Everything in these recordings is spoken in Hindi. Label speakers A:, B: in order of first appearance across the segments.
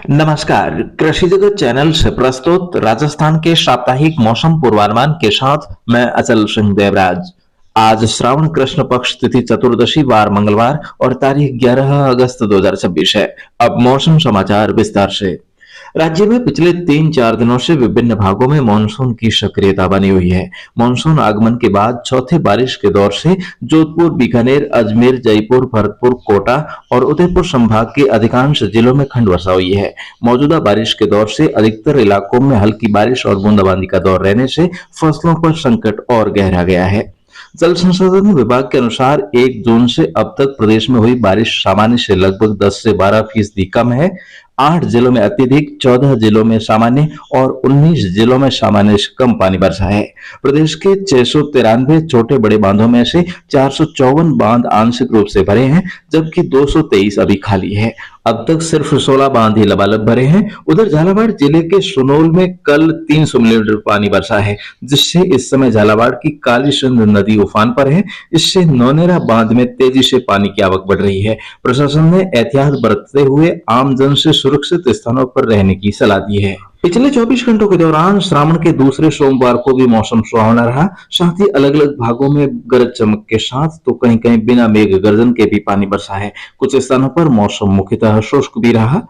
A: नमस्कार, कृषि जगत चैनल से प्रस्तुत राजस्थान के साप्ताहिक मौसम पूर्वानुमान के साथ मैं अचल सिंह देवराज। आज श्रावण कृष्ण पक्ष तिथि चतुर्दशी वार मंगलवार और तारीख 11 अगस्त 2026 है। अब मौसम समाचार विस्तार से। राज्य में पिछले 3-4 दिनों से विभिन्न भागों में मानसून की सक्रियता बनी हुई है। मानसून आगमन के बाद चौथे बारिश के दौर से जोधपुर, बीकानेर, अजमेर, जयपुर, भरतपुर, कोटा और उदयपुर संभाग के अधिकांश जिलों में खंड वर्षा हुई है। मौजूदा बारिश के दौर से अधिकतर इलाकों में हल्की बारिश और बूंदाबांदी का दौर रहने से फसलों पर संकट और गहरा गया है। जल संसाधन विभाग के अनुसार 1 जून से अब तक प्रदेश में हुई बारिश सामान्य से लगभग 10 से 12% कम है। 8 जिलों में अत्यधिक, 14 जिलों में सामान्य और 19 जिलों में सामान्य से कम पानी बरसा है। प्रदेश के 693 छोटे बड़े बांधों में से 454 बांध आंशिक रूप से भरे हैं, जबकि 223 अभी खाली है। अब तक सिर्फ 16 बांध ही लबालब भरे हैं। उधर झालावाड़ जिले के सुनोल में कल 300 मिलीमीटर पानी बरसा है, जिससे इस समय झालावाड़ की काली सिंध नदी उफान पर है। इससे नौनेरा बांध में तेजी से पानी की आवक बढ़ रही है। प्रशासन ने एहतियात बरतते हुए आमजन से सुरक्षित स्थानों पर रहने की सलाह दी है। पिछले 24 घंटों के दौरान श्रावण के दूसरे सोमवार को भी मौसम सुहावना रहा। साथ ही अलग अलग भागों में गरज चमक के साथ तो कहीं कहीं बिना मेघ गर्जन के भी पानी बरसा है। कुछ स्थानों पर मौसम मुख्यतः शुष्क भी रहा।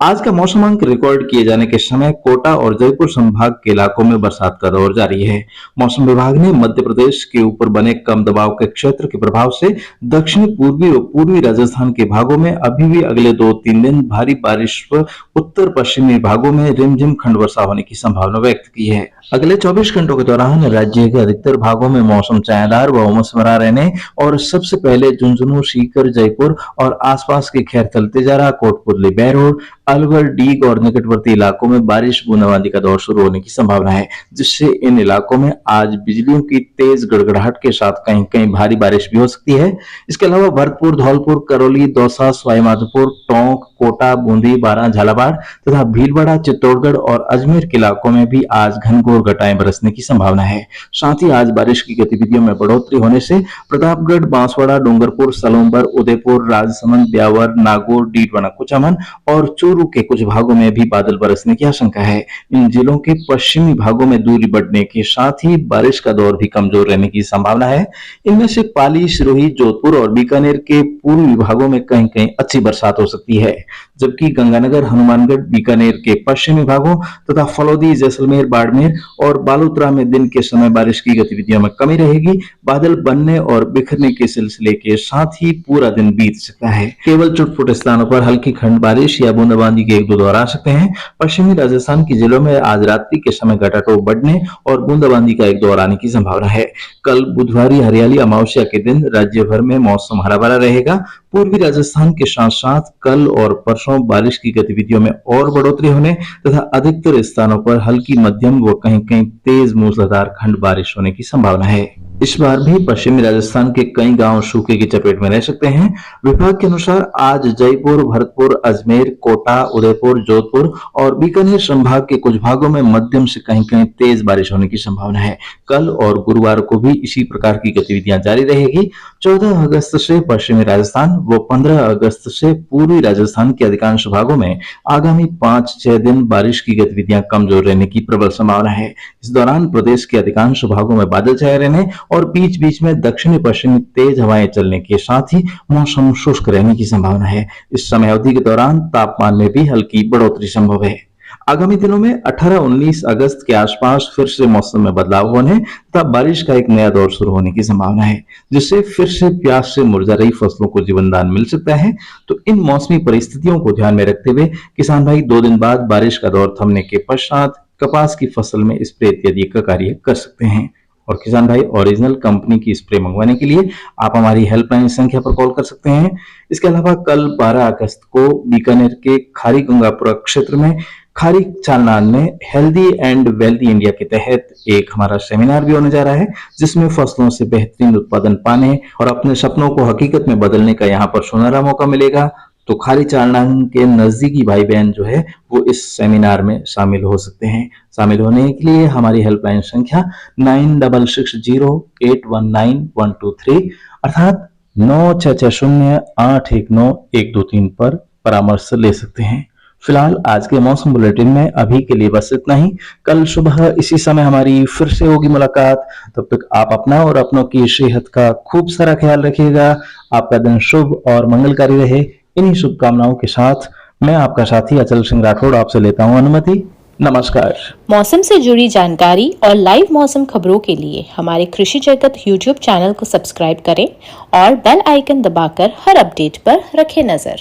A: आज का मौसमांक रिकॉर्ड किए जाने के समय कोटा और जयपुर संभाग के इलाकों में बरसात का दौर जारी है। मौसम विभाग ने मध्य प्रदेश के ऊपर बने कम दबाव के क्षेत्र के प्रभाव से दक्षिणी पूर्वी और पूर्वी राजस्थान के भागों में अभी भी अगले 2-3 दिन भारी बारिश व उत्तर पश्चिमी भागों में रिमझिम खंड वर्षा होने की संभावना व्यक्त की है। अगले 24 घंटों के दौरान राज्य के अधिकतर भागों में मौसम छायादार व उमस भरा रहने और सबसे पहले झुंझुनू, सीकर, जयपुर और आसपास के खैरथल, तेजारा, कोटपुतली, बहरोड, अलवर, डीग और निकटवर्ती इलाकों में बारिश बूंदाबांदी का दौर शुरू होने की संभावना है, जिससे इन इलाकों में आज बिजलियों की तेज गड़गड़ाहट के साथ कहीं कहीं भारी बारिश भी हो सकती है। इसके अलावा भरतपुर, धौलपुर, करौली, दौसा, सवाईमाधोपुर, टोंक, कोटा, बूंदी, बारां, झालावाड़ तथा भीलवाड़ा, चित्तौड़गढ़ और अजमेर के इलाकों में भी आज घनघोर घटाएं बरसने की संभावना है। साथ ही आज बारिश की गतिविधियों में बढ़ोतरी होने से प्रतापगढ़, बांसवाड़ा, डूंगरपुर, सलोंबर, उदयपुर, राजसमंद, ब्यावर, नागौर, डीडवाना, कुचामन और चूरू के कुछ भागों में भी बादल बरसने की आशंका है। इन जिलों के पश्चिमी भागों में दूरी बढ़ने के साथ ही बारिश का दौर भी कमजोर रहने की संभावना है। इनमें से पाली, सिरोही, जोधपुर और बीकानेर के पूर्वी भागों में कहीं कहीं अच्छी बरसात हो सकती है, जबकि गंगानगर, हनुमानगढ़, बीकानेर के पश्चिमी भागों तथा फलौदी, जैसलमेर, बाड़मेर और बालोतरा में दिन के समय बारिश की गतिविधियों में कमी रहेगी। बादल बनने और बिखरने के सिलसिले के साथ ही पूरा दिन बीत सकता है। केवल चुटपुट स्थानों पर हल्की खंड बारिश या बूंदाबांदी के 1-2 दौर आ सकते हैं। पश्चिमी राजस्थान के जिलों में आज रात्रि के समय घटाटोप बढ़ने और बूंदाबांदी का एक दौर आने की संभावना है। कल बुधवारी हरियाली अमावस्या के दिन राज्य भर में मौसम हरा भरा रहेगा। पूर्वी राजस्थान के साथ साथ कल और परसों बारिश की गतिविधियों में और बढ़ोतरी होने तथा अधिकतर स्थानों पर हल्की, मध्यम व कहीं कहीं तेज मूसलाधार खंड बारिश होने की संभावना है। इस बार भी पश्चिमी राजस्थान के कई गांव सूखे की चपेट में रह सकते हैं। विभाग के अनुसार आज जयपुर, भरतपुर, अजमेर, कोटा, उदयपुर, जोधपुर और बीकानेर संभाग के कुछ भागों में मध्यम से कहीं कहीं तेज बारिश होने की संभावना है। कल और गुरुवार को भी इसी प्रकार की गतिविधियां जारी रहेगी। 14 अगस्त से पश्चिमी राजस्थान व 15 अगस्त से पूर्वी राजस्थान के अधिकांश भागों में आगामी 5-6 दिन बारिश की गतिविधियां कमजोर रहने की प्रबल संभावना है। इस दौरान प्रदेश के अधिकांश भागों में बादल छाए रहने और बीच बीच में दक्षिणी पश्चिमी तेज हवाएं चलने के साथ ही मौसम शुष्क रहने की संभावना है। इस समय अवधि के दौरान तापमान में भी हल्की बढ़ोतरी संभव है। आगामी दिनों में 18-19 अगस्त के आसपास फिर से मौसम में बदलाव होने तथा बारिश का एक नया दौर शुरू होने की संभावना है, जिससे फिर से प्यास से मुरझा रही फसलों को जीवनदान मिल सकता है। तो इन मौसमी परिस्थितियों को ध्यान में रखते हुए किसान भाई 2 दिन बाद बारिश का दौर थमने के पश्चात कपास की फसल में स्प्रे इत्यादि का कार्य कर सकते हैं। और किसान भाई ओरिजिनल कंपनी की स्प्रे मंगवाने के लिए आप हमारी हेल्पलाइन संख्या पर कॉल कर सकते हैं। इसके अलावा कल 12 अगस्त को बीकानेर के खारी गंगापुरा क्षेत्र में खारी चालनान में हेल्दी एंड वेल्दी इंडिया के तहत एक हमारा सेमिनार भी होने जा रहा है, जिसमें फसलों से बेहतरीन उत्पादन पाने और अपने सपनों को हकीकत में बदलने का यहाँ पर सुनहरा मौका मिलेगा। तो खाली चालनान के नजदीकी भाई बहन जो है वो इस सेमिनार में शामिल हो सकते हैं। शामिल होने के लिए हमारी हेल्पलाइन संख्या 9660819123 अर्थात 9660819123 पर परामर्श ले सकते हैं। फिलहाल आज के मौसम बुलेटिन में अभी के लिए बस इतना ही। कल सुबह इसी समय हमारी फिर से होगी मुलाकात। तब तक आप अपना और अपनों की सेहत का खूब सारा ख्याल रखिएगा। आपका दिन शुभ और मंगलकारी रहे। इन्हीं शुभकामनाओं के साथ मैं आपका साथी अचल सिंह राठौड़ आपसे लेता हूं अनुमति। नमस्कार।
B: मौसम से जुड़ी जानकारी और लाइव मौसम खबरों के लिए हमारे कृषि जगत यूट्यूब चैनल को सब्सक्राइब करें और बेल आइकन दबाकर हर अपडेट पर रखें नजर।